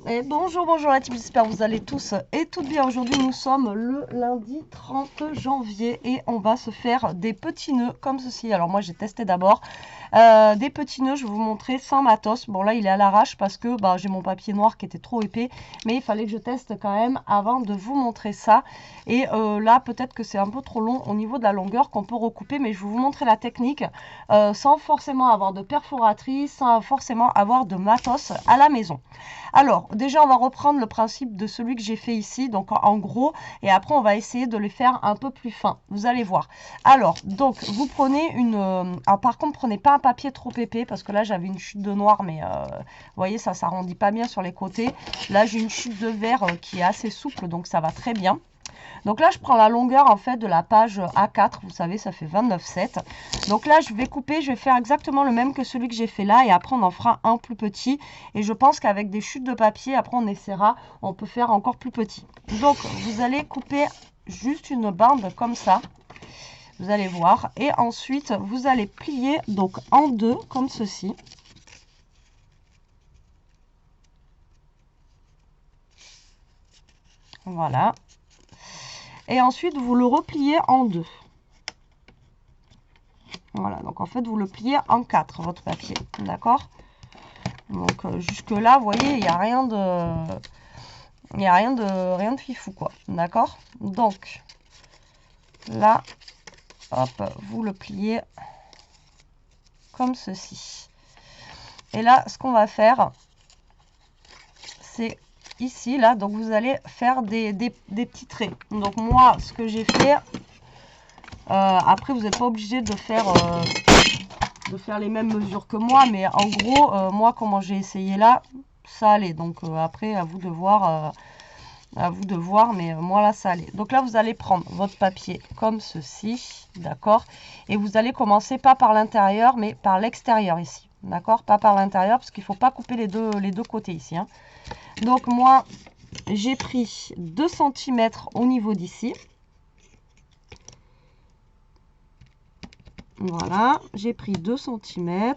Et bonjour, bonjour la team, j'espère que vous allez tous et toutes bien. Aujourd'hui, nous sommes le lundi 30 janvier et on va se faire des petits nœuds comme ceci. Alors moi, j'ai testé d'abord des petits nœuds, je vais vous montrer sans matos. Bon là, il est à l'arrache parce que j'ai mon papier noir qui était trop épais, mais il fallait que je teste quand même avant de vous montrer ça. Et là, peut-être que c'est un peu trop long au niveau de la longueur qu'on peut recouper, mais je vais vous montrer la technique sans forcément avoir de perforatrice, sans forcément avoir de matos à la maison. Alors, déjà, on va reprendre le principe de celui que j'ai fait ici, donc en gros, et après, on va essayer de les faire un peu plus fins. Vous allez voir. Alors, donc, vous prenez une... alors, par contre, prenez pas un papier trop épais, parce que là, j'avais une chute de noir, mais vous voyez, ça s'arrondit pas bien sur les côtés. Là, j'ai une chute de vert qui est assez souple, donc ça va très bien. Donc là, je prends la longueur en fait de la page A4. Vous savez, ça fait 29,7. Donc là, je vais couper, je vais faire exactement le même que celui que j'ai fait là. Et après, on en fera un plus petit. Et je pense qu'avec des chutes de papier, après, on essaiera, on peut faire encore plus petit. Donc, vous allez couper juste une bande comme ça. Vous allez voir. Et ensuite, vous allez plier donc en deux, comme ceci. Voilà. Et ensuite, vous le repliez en deux. Voilà, donc en fait, vous le pliez en quatre, votre papier. D'accord ? Donc jusque là, vous voyez, il n'y a rien de... Il n'y a rien de fifou, quoi. D'accord? Donc, là, hop, vous le pliez comme ceci. Et là, ce qu'on va faire, c'est ici, là, donc vous allez faire des petits traits. Donc moi, ce que j'ai fait, après, vous n'êtes pas obligé de faire les mêmes mesures que moi, mais en gros, moi, comment j'ai essayé là, ça allait. Donc après, à vous de voir... mais moi là ça allait. Donc là vous allez prendre votre papier comme ceci, d'accord, et vous allez commencer pas par l'intérieur mais par l'extérieur ici, d'accord, pas par l'intérieur parce qu'il faut pas couper les deux côtés ici, hein. Donc moi j'ai pris 2 cm au niveau d'ici, voilà, j'ai pris 2 cm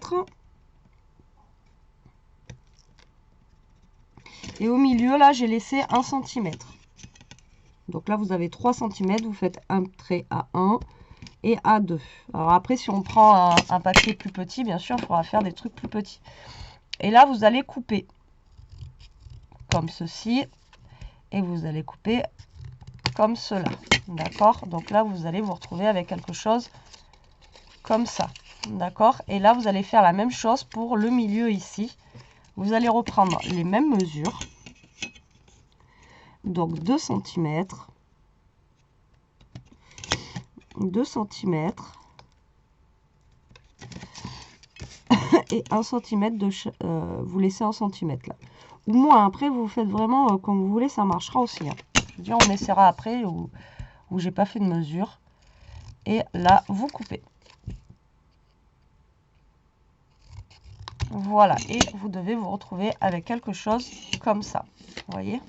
et au milieu là j'ai laissé 1 cm. Donc là vous avez 3 cm, vous faites un trait à 1 et à 2. Alors après, si on prend un papier plus petit, bien sûr, il faudra faire des trucs plus petits. Et là, vous allez couper comme ceci. Et vous allez couper comme cela. D'accord? Donc là, vous allez vous retrouver avec quelque chose comme ça. D'accord? Et là, vous allez faire la même chose pour le milieu ici. Vous allez reprendre les mêmes mesures. Donc 2 cm. 2 cm. Et 1 cm de... vous laissez 1 cm là. Ou moins, après, vous faites vraiment comme vous voulez, ça marchera aussi, hein. Je veux dire, on essaiera après où j'ai pas fait de mesure. Et là, vous coupez. Voilà, et vous devez vous retrouver avec quelque chose comme ça. Vous voyez?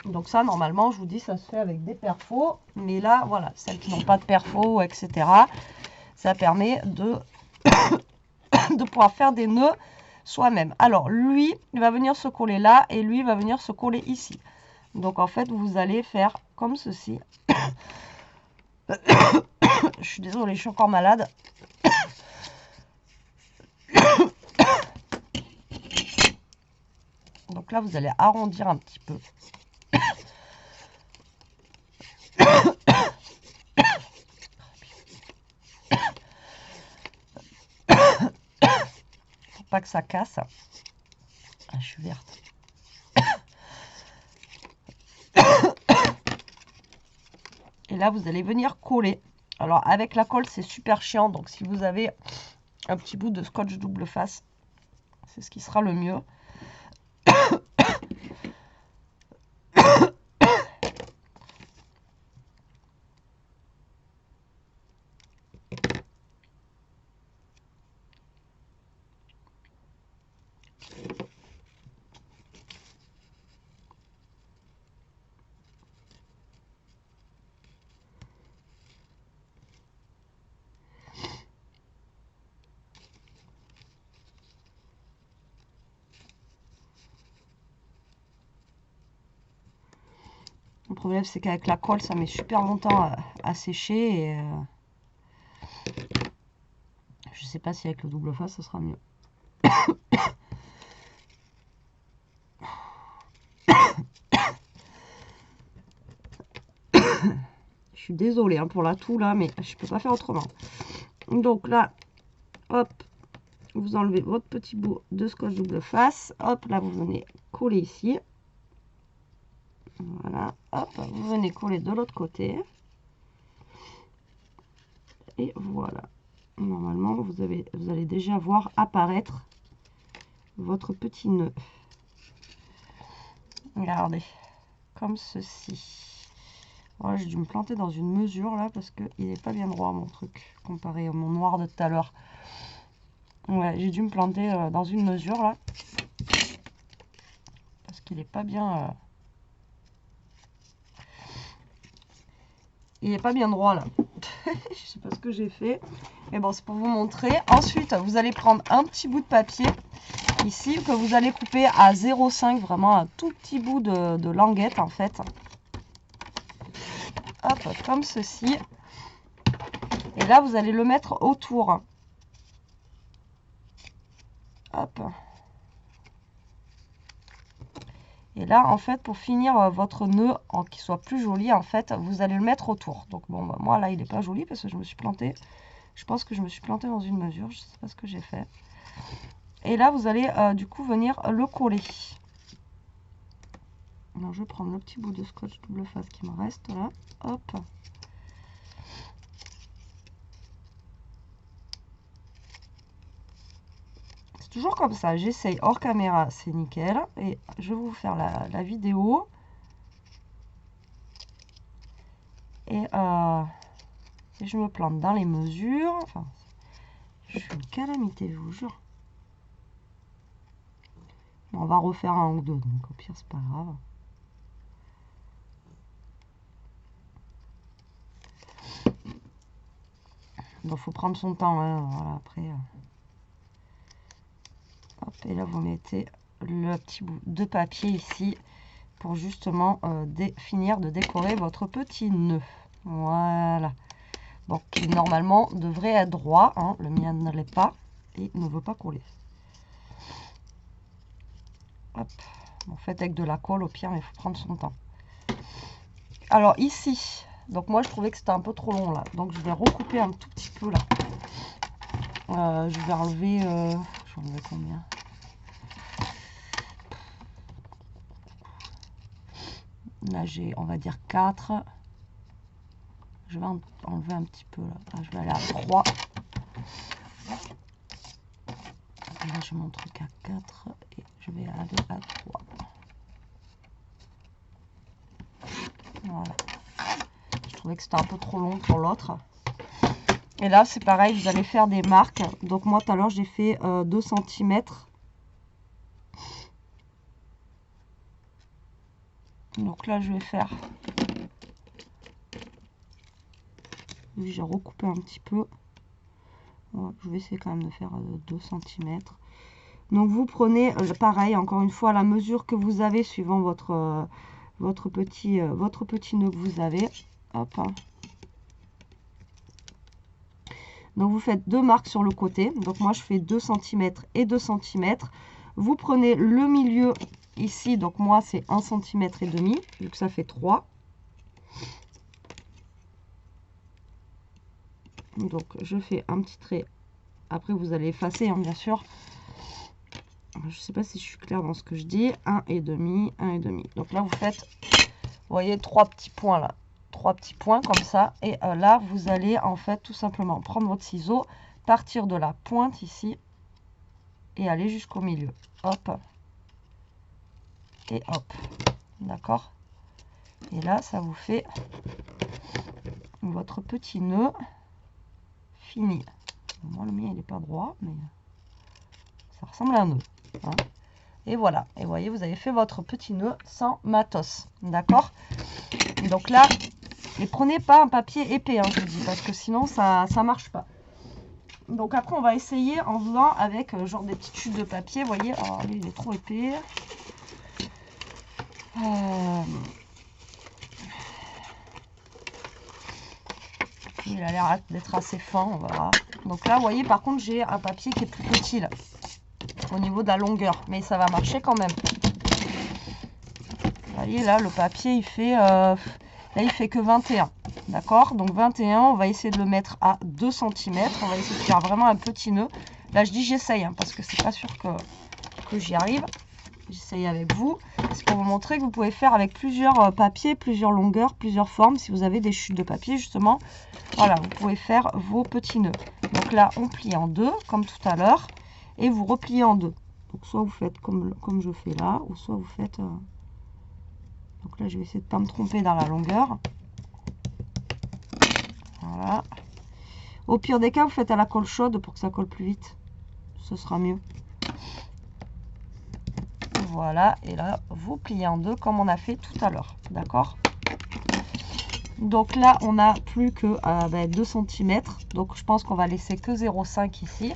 Donc ça, normalement, je vous dis, ça se fait avec des perfos. Mais là, voilà, celles qui n'ont pas de perfos, etc., ça permet de, de pouvoir faire des nœuds soi-même. Alors, lui, il va venir se coller là, et lui, il va venir se coller ici. Donc, en fait, vous allez faire comme ceci. Je suis désolée, je suis encore malade. Donc là, vous allez arrondir un petit peu. Pour pas que ça casse. Ah, je suis verte. Et là, vous allez venir coller. Alors, avec la colle, c'est super chiant. Donc, si vous avez un petit bout de scotch double face, c'est ce qui sera le mieux. Le problème, c'est qu'avec la colle, ça met super longtemps à sécher. Et je sais pas si avec le double face, ça sera mieux. Je suis désolée hein, pour la toux là, mais je peux pas faire autrement. Donc là, hop, vous enlevez votre petit bout de scotch double face. Hop, là, vous venez coller ici. Voilà, hop, vous venez coller de l'autre côté. Et voilà. Normalement, vous allez déjà voir apparaître votre petit nœud. Regardez, comme ceci. Voilà, j'ai dû me planter dans une mesure là parce qu'il n'est pas bien droit mon truc comparé à mon noir de tout à l'heure. Ouais, j'ai dû me planter dans une mesure là parce qu'il n'est pas bien. Il n'est pas bien droit là. Je sais pas ce que j'ai fait. Mais bon, c'est pour vous montrer. Ensuite, vous allez prendre un petit bout de papier ici que vous allez couper à 0,5, vraiment un tout petit bout de languette en fait. Hop, comme ceci. Et là, vous allez le mettre autour. Hop. Et là, en fait, pour finir votre nœud, qu'il soit plus joli, en fait, vous allez le mettre autour. Donc, bon, bah, moi, là, il n'est pas joli parce que je me suis plantée. Je pense que je me suis plantée dans une mesure. Je ne sais pas ce que j'ai fait. Et là, vous allez, du coup, venir le coller. Alors, je vais prendre le petit bout de scotch double face qui me reste, là. Hop. C'est toujours comme ça. J'essaye hors caméra, c'est nickel. Et je vais vous faire la vidéo. Et je me plante dans les mesures. Enfin, je suis une calamité, je vous jure. On va refaire un ou deux, donc au pire, c'est pas grave. Donc, faut prendre son temps. Hein, voilà, après. Hop, et là, vous mettez le petit bout de papier ici pour justement finir de décorer votre petit nœud. Voilà. Bon, qui normalement devrait être droit. Hein, le mien ne l'est pas et ne veut pas coller. Hop. Bon, faites avec de la colle au pire, mais il faut prendre son temps. Alors ici, donc moi je trouvais que c'était un peu trop long là. Donc je vais recouper un tout petit peu là. Je vais enlever... je vais enlever combien? Là j'ai, on va dire 4. Je vais enlever un petit peu là. Là je vais aller à 3. Là j'ai mon truc à 4 et je vais aller à 3. Voilà. Je trouvais que c'était un peu trop long pour l'autre. Et là c'est pareil, vous allez faire des marques. Donc moi tout à l'heure j'ai fait 2 cm. Donc là je vais faire... Oui, j'ai recoupé un petit peu. Voilà, je vais essayer quand même de faire 2 cm. Donc vous prenez pareil, encore une fois, la mesure que vous avez suivant votre petit nœud que vous avez. Hop. Donc vous faites 2 marques sur le côté. Donc moi je fais 2 cm et 2 cm. Vous prenez le milieu ici. Donc moi c'est 1 cm et demi, vu que ça fait 3. Donc je fais un petit trait. Après vous allez effacer, hein, bien sûr. Je ne sais pas si je suis claire dans ce que je dis. 1 et demi, 1 et demi. Donc là vous faites, vous voyez, 3 petits points là. 3 petits points comme ça. Et là vous allez en fait tout simplement prendre votre ciseau, partir de la pointe ici et aller jusqu'au milieu. Hop. Et hop. D'accord. Et là ça vous fait votre petit nœud fini. Moi le mien il n'est pas droit, mais ça ressemble à un nœud. Hein. Et voilà. Et vous voyez, vous avez fait votre petit nœud sans matos. D'accord. Donc là, et prenez pas un papier épais, hein, je vous dis, parce que sinon ça marche pas. Donc après on va essayer en faisant avec genre des petites chutes de papier. Vous voyez, alors lui il est trop épais. Il a l'air d'être assez fin, on verra. Donc là, vous voyez, par contre, j'ai un papier qui est plus petit là, au niveau de la longueur. Mais ça va marcher quand même. Vous voyez, là, le papier, il fait, là, il fait que 21. D'accord? Donc 21, on va essayer de le mettre à 2 cm. On va essayer de faire vraiment un petit nœud. Là, je dis j'essaye, hein, parce que c'est pas sûr que j'y arrive. J'essaye avec vous. C'est pour vous montrer que vous pouvez faire avec plusieurs papiers, plusieurs longueurs, plusieurs formes. Si vous avez des chutes de papier, justement, voilà, vous pouvez faire vos petits nœuds. Donc là, on plie en deux, comme tout à l'heure, et vous repliez en deux. Donc soit vous faites comme je fais là, ou soit vous faites... Donc là, je vais essayer de ne pas me tromper dans la longueur. Voilà. Au pire des cas, vous faites à la colle chaude pour que ça colle plus vite. Ce sera mieux. Voilà, et là, vous pliez en deux comme on a fait tout à l'heure. D'accord? Donc là, on n'a plus que 2 cm. Donc je pense qu'on va laisser que 0,5 ici.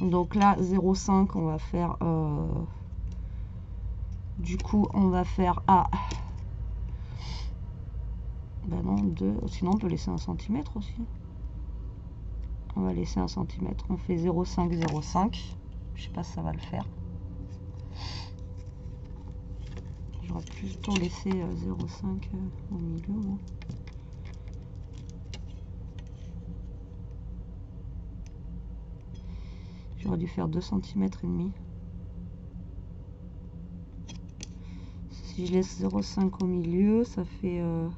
Donc là, 0,5, on va faire... du coup, on va faire à... Ben non, 2. Sinon, on peut laisser 1 cm aussi. On va laisser 1 cm. On fait 0,5, 0,5. Je sais pas si ça va le faire. J'aurais plutôt laissé 0,5 au milieu. Moi. J'aurais dû faire 2 cm et demi. Si je laisse 0,5 au milieu, ça fait... ouais,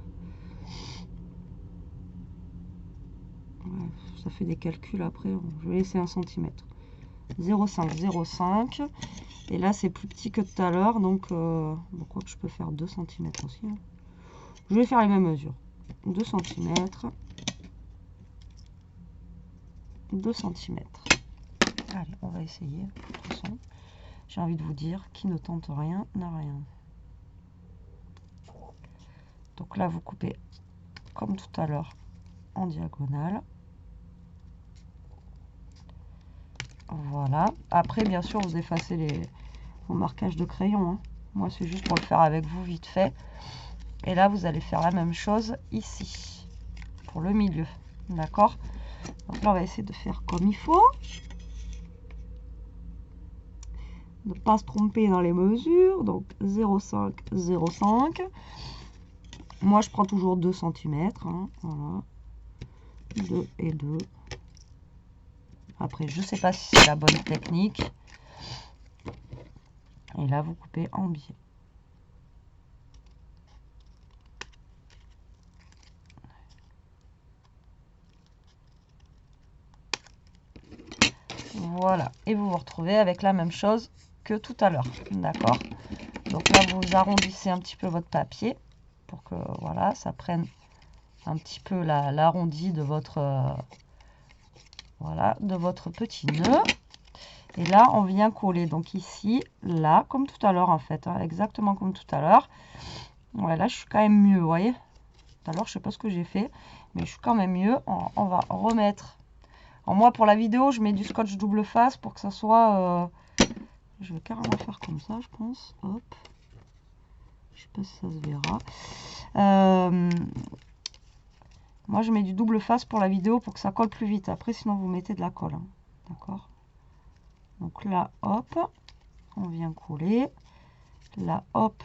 ça fait des calculs après. Je vais laisser 1 cm. 0,5, 0,5. Et là, c'est plus petit que tout à l'heure. Donc, quoi que je peux faire 2 cm aussi. Hein. Je vais faire les mêmes mesures. 2 cm. 2 cm. Allez, on va essayer. De toute façon, j'ai envie de vous dire, qui ne tente rien n'a rien. Donc là, vous coupez comme tout à l'heure en diagonale. Voilà. Après, bien sûr, vous effacez vos marquages de crayon. Hein. Moi, c'est juste pour le faire avec vous vite fait. Et là, vous allez faire la même chose ici, pour le milieu. D'accord? Donc là, on va essayer de faire comme il faut. Ne pas se tromper dans les mesures. Donc 0,5, 0,5. Moi, je prends toujours 2 cm. Hein, voilà. 2 et 2. Après, je ne sais pas si c'est la bonne technique. Et là, vous coupez en biais. Voilà. Et vous vous retrouvez avec la même chose que tout à l'heure. D'accord? Donc là, vous arrondissez un petit peu votre papier pour que voilà, ça prenne un petit peu l'arrondi de votre voilà, de votre petit nœud. Et là, on vient coller donc ici, là, comme tout à l'heure en fait, hein, exactement comme tout à l'heure. Ouais, là, je suis quand même mieux, vous voyez. Tout à l'heure, je sais pas ce que j'ai fait, mais je suis quand même mieux. On va remettre. Alors moi, pour la vidéo, je mets du scotch double face pour que ça soit... je vais carrément faire comme ça, je pense. Hop. Je sais pas si ça se verra. Moi, je mets du double face pour la vidéo pour que ça colle plus vite. Après, sinon, vous mettez de la colle. Hein. D'accord? Donc là, hop, on vient coller. Là, hop,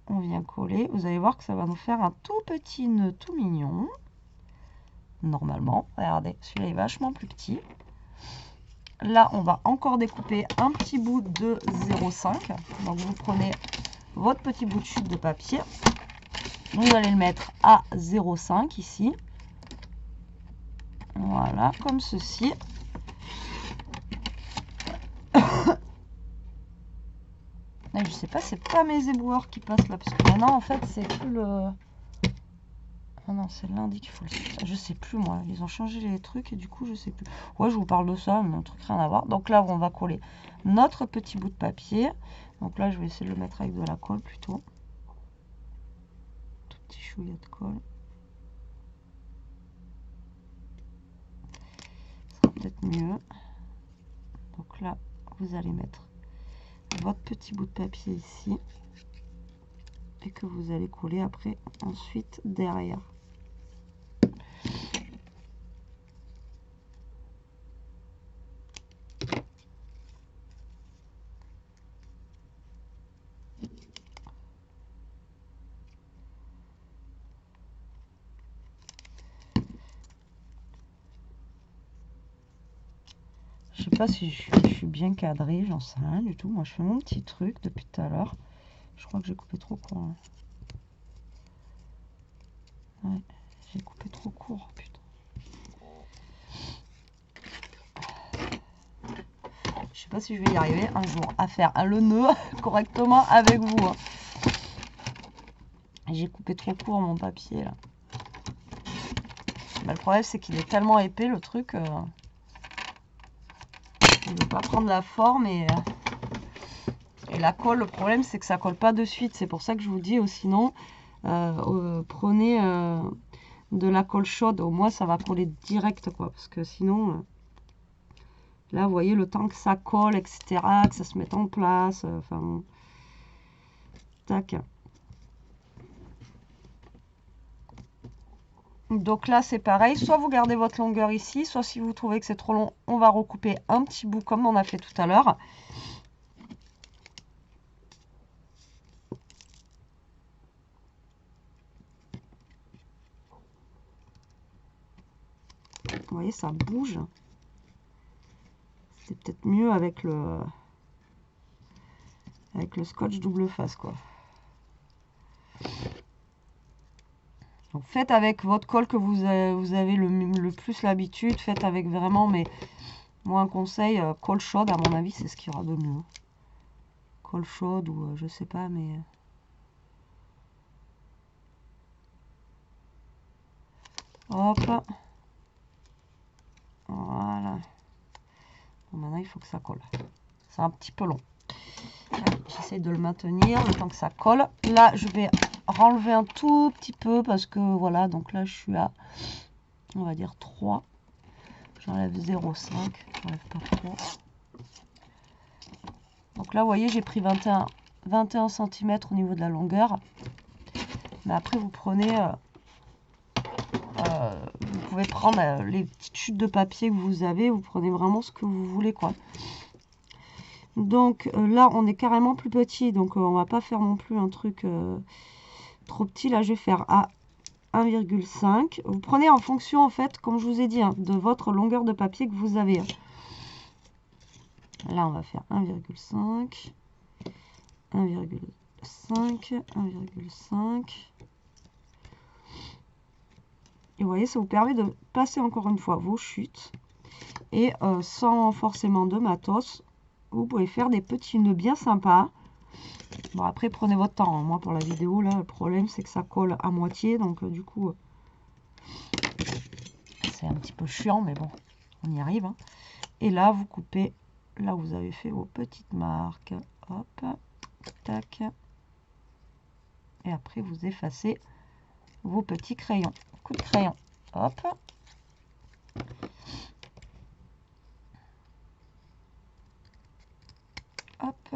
on vient coller. Vous allez voir que ça va nous faire un tout petit nœud tout mignon. Normalement, regardez, celui-là est vachement plus petit. Là, on va encore découper un petit bout de 0,5. Donc, vous prenez votre petit bout de chute de papier. Vous allez le mettre à 0,5 ici. Voilà, comme ceci. Et je sais pas, c'est pas mes éboueurs qui passent là, parce que maintenant, en fait, c'est plus le... Ah non, c'est lundi qu'il faut le... Je sais plus, moi. Ils ont changé les trucs et du coup, je sais plus. Ouais, je vous parle de ça, mais un truc rien à voir. Donc là, on va coller notre petit bout de papier. Donc là, je vais essayer de le mettre avec de la colle plutôt. Tout petit chouïa de colle. Ça sera peut-être mieux. Donc là, vous allez mettre votre petit bout de papier ici. Et que vous allez coller après, ensuite, derrière. Je sais pas si je suis bien cadrée, j'en sais rien du tout. Moi, je fais mon petit truc depuis tout à l'heure. Je crois que j'ai coupé trop court. Hein. Ouais, j'ai coupé trop court, putain. Je sais pas si je vais y arriver un jour à faire le nœud correctement avec vous. Hein. J'ai coupé trop court mon papier là. Bah, le problème c'est qu'il est tellement épais le truc. Il ne veut pas prendre la forme et la colle. Le problème c'est que ça colle pas de suite. C'est pour ça que je vous dis sinon prenez de la colle chaude. Au moins ça va coller direct quoi. Parce que sinon là vous voyez le temps que ça colle etc. Que ça se mette en place. Enfin tac. Donc là, c'est pareil. Soit vous gardez votre longueur ici, soit si vous trouvez que c'est trop long, on va recouper un petit bout comme on a fait tout à l'heure. Vous voyez, ça bouge. C'est peut-être mieux avec le scotch double face, quoi. Donc faites avec votre colle que vous avez le plus l'habitude. Faites avec vraiment, mais moi un conseil, colle chaude, à mon avis, c'est ce qu'il y aura de mieux. Colle chaude ou je sais pas, mais... Hop. Voilà. Bon, maintenant, il faut que ça colle. C'est un petit peu long. J'essaie de le maintenir le temps que ça colle. Là, je vais renlever un tout petit peu parce que voilà, donc là, je suis à, on va dire 3. J'enlève 0,5. J'enlève pas trop. Donc là, vous voyez, j'ai pris 21 cm au niveau de la longueur. Mais après, vous prenez... vous pouvez prendre les petites chutes de papier que vous avez. Vous prenez vraiment ce que vous voulez, quoi. Donc là, on est carrément plus petit. Donc on va pas faire non plus un truc trop petit. Là, je vais faire à 1,5. Vous prenez en fonction, en fait, comme je vous ai dit, hein, de votre longueur de papier que vous avez. Là, on va faire 1,5. 1,5. 1,5. Et vous voyez, ça vous permet de passer encore une fois vos chutes. Et sans forcément de matos, vous pouvez faire des petits nœuds bien sympas. Bon, après, prenez votre temps. Hein. Moi, pour la vidéo, là, le problème, c'est que ça colle à moitié. Donc, du coup, c'est un petit peu chiant, mais bon, on y arrive. Hein. Et là, vous coupez, là, vous avez fait vos petites marques. Hop, tac. Et après, vous effacez vos petits crayons. Coup de crayon. Hop. Hop.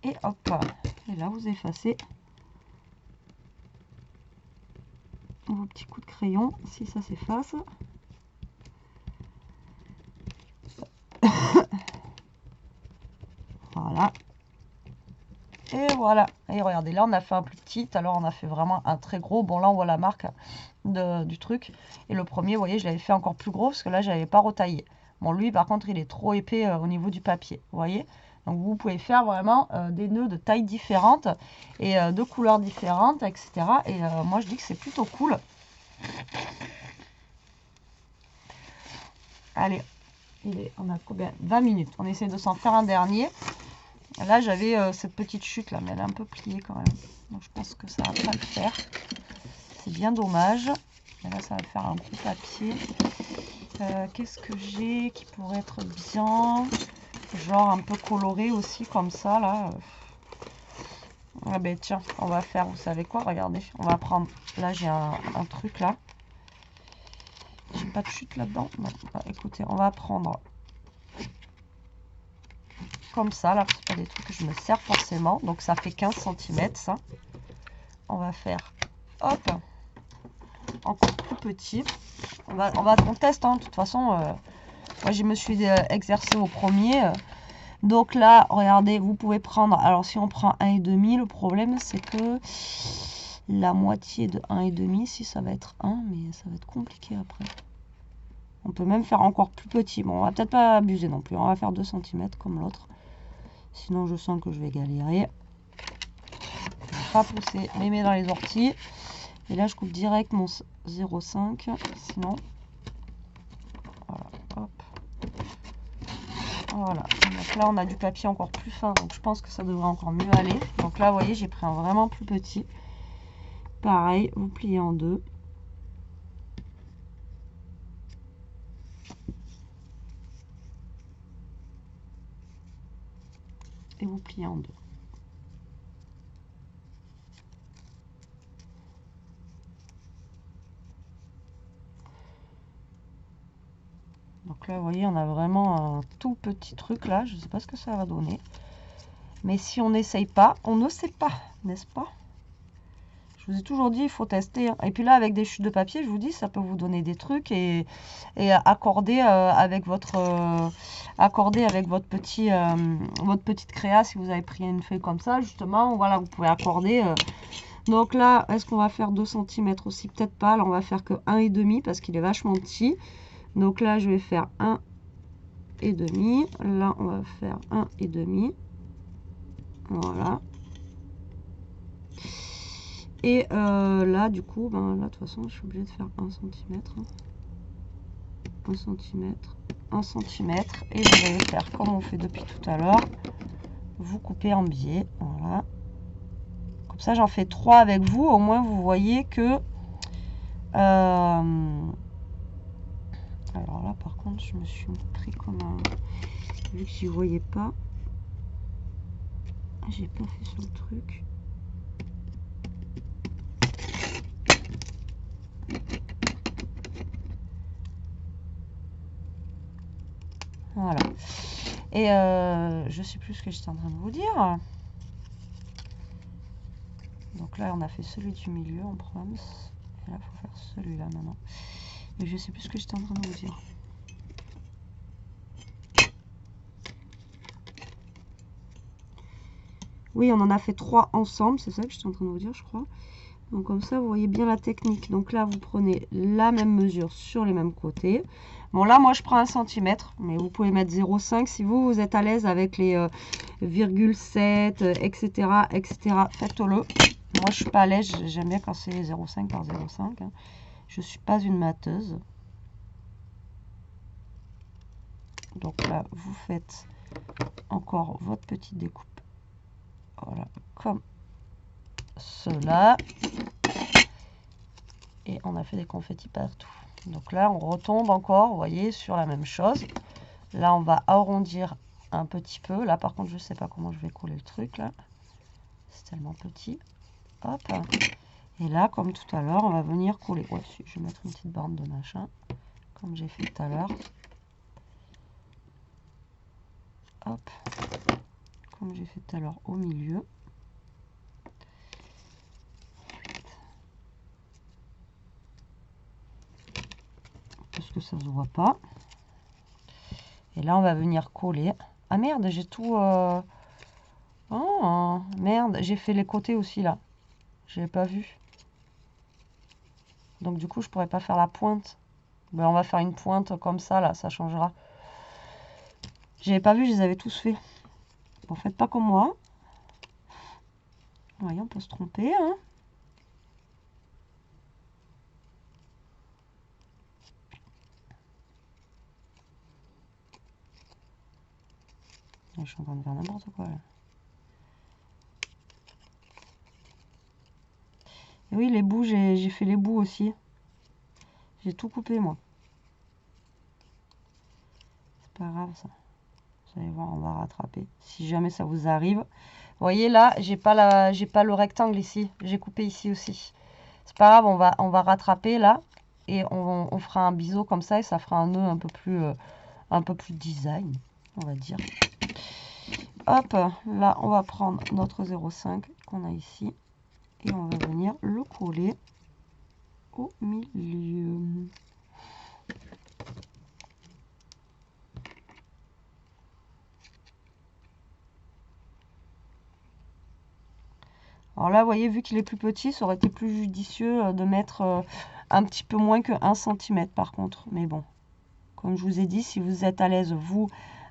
Et hop. Et là, vous effacez vos petits coups de crayon, si ça s'efface. Voilà. Et voilà. Et regardez, là, on a fait un plus petit. Alors, on a fait vraiment un très gros. Bon, là, on voit la marque du truc. Et le premier, vous voyez, je l'avais fait encore plus gros parce que là, je n'avais pas retaillé. Bon, lui, par contre, il est trop épais au niveau du papier. Vous voyez? Donc, vous pouvez faire vraiment des nœuds de tailles différentes et de couleurs différentes, etc. Et moi, je dis que c'est plutôt cool. Allez, on a combien? 20 minutes. On essaie de s'en faire un dernier. Là, j'avais cette petite chute là, mais elle est un peu pliée quand même. Donc, je pense que ça va pas le faire. C'est bien dommage. Et là, ça va faire un gros papier. Qu'est-ce que j'ai qui pourrait être bien? Genre un peu coloré aussi, comme ça, là. Ah ben tiens, on va faire, vous savez quoi? Regardez, on va prendre... Là, j'ai un truc là. J'ai pas de chute là-dedans. Bon, bah, écoutez, on va prendre... comme ça, là, c'est pas des trucs que je me sers forcément. Donc, ça fait 15 cm, ça. On va faire, hop, encore plus petit. On teste, hein, de toute façon. Moi, je me suis exercée au premier. Donc là, regardez, vous pouvez prendre... Alors, si on prend 1,5, le problème, c'est que la moitié de 1,5, si ça va être 1, mais ça va être compliqué après. On peut même faire encore plus petit. Bon, on va peut-être pas abuser non plus. On va faire 2 cm comme l'autre. Sinon, je sens que je vais galérer. Je vais pas pousser mes mains dans les orties. Et là, je coupe direct mon 0,5. Sinon, voilà, hop. Voilà. Donc là, on a du papier encore plus fin. Donc, je pense que ça devrait encore mieux aller. Donc là, vous voyez, j'ai pris un vraiment plus petit. Pareil, vous pliez en deux. Et vous pliez en deux. Donc là, vous voyez, on a vraiment un tout petit truc là. Je ne sais pas ce que ça va donner. Mais si on n'essaye pas, on ne sait pas, n'est-ce pas? Je vous ai toujours dit, il faut tester. Et puis là, avec des chutes de papier, je vous dis, ça peut vous donner des trucs et accorder avec votre petite créa. Si vous avez pris une feuille comme ça, justement, voilà, vous pouvez accorder. Donc là, est-ce qu'on va faire 2 cm aussi? Peut-être pas. Là, on va faire que 1,5 parce qu'il est vachement petit. Donc là, je vais faire 1,5. Là, on va faire 1,5. Voilà. Et là, du coup, ben, là, de toute façon, je suis obligée de faire 1 cm. 1 cm. 1 cm. Et vous allez faire comme on fait depuis tout à l'heure. Vous coupez en biais. Voilà. Comme ça, j'en fais 3 avec vous. Au moins, vous voyez que... alors là, par contre, je me suis pris comme un... Vu que j'y voyais pas, j'ai pas fait sur le truc. Voilà. Et je sais plus ce que j'étais en train de vous dire. Donc là, on a fait celui du milieu en province. Et là, il faut faire celui-là maintenant. Mais je sais plus ce que j'étais en train de vous dire. Oui, on en a fait 3 ensemble. C'est ça que j'étais en train de vous dire, je crois. Donc comme ça, vous voyez bien la technique. Donc là, vous prenez la même mesure sur les mêmes côtés. Bon, là, moi, je prends 1 cm, mais vous pouvez mettre 0,5 si vous êtes à l'aise avec les 0,7, etc., etc. Faites-le. Moi, je suis pas à l'aise. J'aime bien quand c'est 0,5 par 0,5. Hein. Je suis pas une mateuse. Donc là, vous faites encore votre petite découpe. Voilà, comme cela. Et on a fait des confettis partout. Donc là, on retombe encore, vous voyez, sur la même chose. Là, on va arrondir un petit peu. Là, par contre, je ne sais pas comment je vais coller le truc, là. C'est tellement petit. Hop. Et là, comme tout à l'heure, on va venir coller. Ouais, je vais mettre une petite bande de machin, comme j'ai fait tout à l'heure. Hop. Comme j'ai fait tout à l'heure au milieu. Parce que ça ne se voit pas. Et là, on va venir coller. Ah merde, j'ai tout... Oh, merde, j'ai fait les côtés aussi, là. Je n'avais pas vu. Donc, du coup, je pourrais pas faire la pointe. Ben, on va faire une pointe comme ça, là, ça changera. J'avais pas vu, je les avais tous faits. Bon, faites pas comme moi. Vous voyez, on peut se tromper, hein. Je suis en train de faire n'importe quoi, là. Et oui, les bouts, j'ai fait les bouts aussi. J'ai tout coupé, moi. C'est pas grave, ça. Vous allez voir, on va rattraper. Si jamais ça vous arrive. Vous voyez, là, j'ai pas le rectangle ici. J'ai coupé ici aussi. C'est pas grave, on va rattraper, là. Et on fera un biseau comme ça. Et ça fera un nœud un peu plus design, on va dire. Hop, là, on va prendre notre 0,5 qu'on a ici. Et on va venir le coller au milieu. Alors là, vous voyez, vu qu'il est plus petit, ça aurait été plus judicieux de mettre un petit peu moins que 1 cm par contre. Mais bon, Comme je vous ai dit, si vous êtes à l'aise, vous,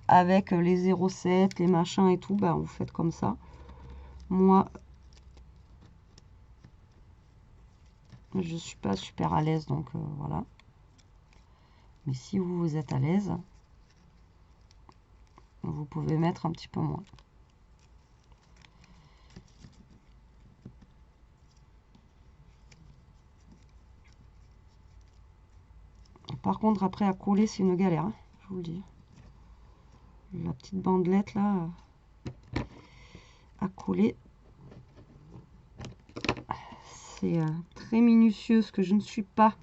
avec les 0,7, les machins et tout, ben, vous faites comme ça. Moi, je ne suis pas super à l'aise, donc voilà. Mais si vous, vous êtes à l'aise, vous pouvez mettre un petit peu moins. Par contre, après, à coller, c'est une galère, hein, je vous le dis. La petite bandelette, là, à coller. C'est très minutieux, ce que je ne suis pas.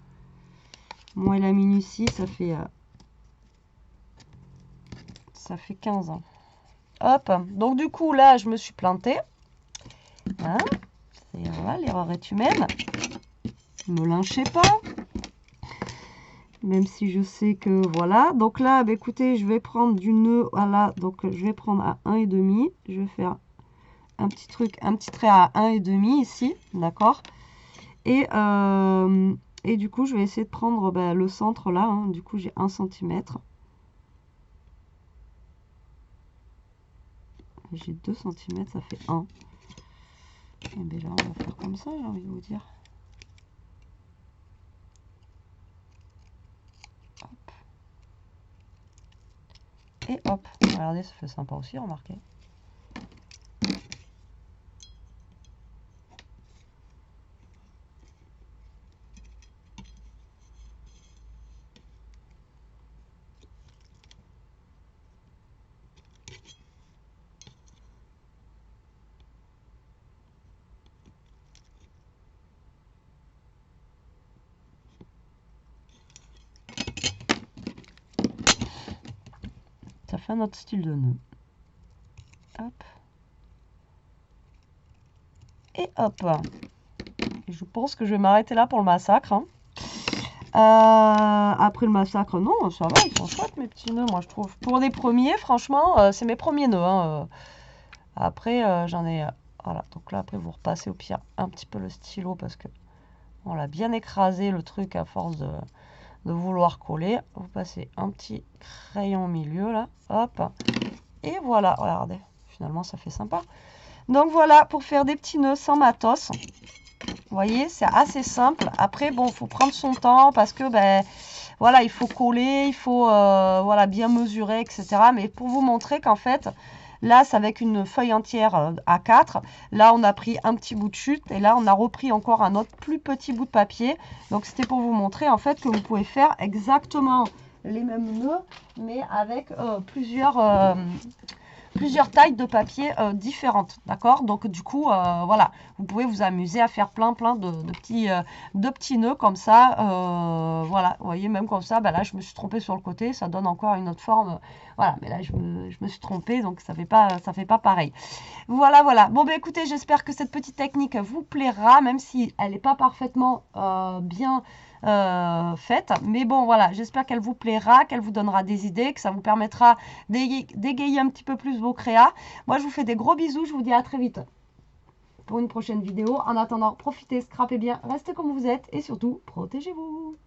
Moi et la minutie, ça fait 15 ans. Hop, donc du coup, là, je me suis plantée. Hein, voilà, l'erreur est humaine. Ne me lynchez pas. Même si je sais que, voilà. Donc là, bah, écoutez, je vais prendre du nœud à là. Donc, je vais prendre à 1,5. Je vais faire un petit truc, un petit trait à 1,5 ici. D'accord. Et du coup, je vais essayer de prendre bah, le centre là. Hein. Du coup, j'ai 1 cm. J'ai 2 cm, ça fait 1. Et bien là, on va faire comme ça, j'ai envie de vous dire. Hop. Et hop. Regardez, ça fait sympa aussi, remarquez. Ça fait un autre style de nœud. Hop. Et hop. Et je pense que je vais m'arrêter là pour le massacre. Hein. Après le massacre, non, ça va, ils sont chouettes mes petits nœuds, moi je trouve. Pour les premiers, franchement, c'est mes premiers nœuds. Hein. Après, j'en ai... voilà, donc là, après, vous repassez au pire un petit peu le stylo parce que on l'a bien écrasé le truc à force de vouloir coller. Vous passez un petit crayon au milieu, là, hop. Et voilà, regardez, finalement, ça fait sympa. Donc voilà, pour faire des petits nœuds sans matos. Vous voyez, c'est assez simple. Après, bon, il faut prendre son temps parce que, ben, voilà, il faut coller, il faut voilà, bien mesurer, etc. Mais pour vous montrer qu'en fait, là, c'est avec une feuille entière A4. Là, on a pris un petit bout de chute et là, on a repris encore un autre plus petit bout de papier. Donc, c'était pour vous montrer, en fait, que vous pouvez faire exactement les mêmes nœuds, mais avec plusieurs tailles de papier différentes, d'accord? Donc du coup, voilà, vous pouvez vous amuser à faire plein de petits nœuds comme ça, voilà, vous voyez, même comme ça, bah là je me suis trompée sur le côté, ça donne encore une autre forme, voilà, mais là je me suis trompée, donc ça fait pas pareil. Voilà, voilà. Bon, bah écoutez, j'espère que cette petite technique vous plaira, même si elle n'est pas parfaitement bien faite. Mais bon, voilà, j'espère qu'elle vous plaira, qu'elle vous donnera des idées, que ça vous permettra d'égayer un petit peu plus vos créas. Moi, je vous fais des gros bisous, je vous dis à très vite pour une prochaine vidéo. En attendant, profitez, scrapez bien, restez comme vous êtes et surtout, protégez-vous.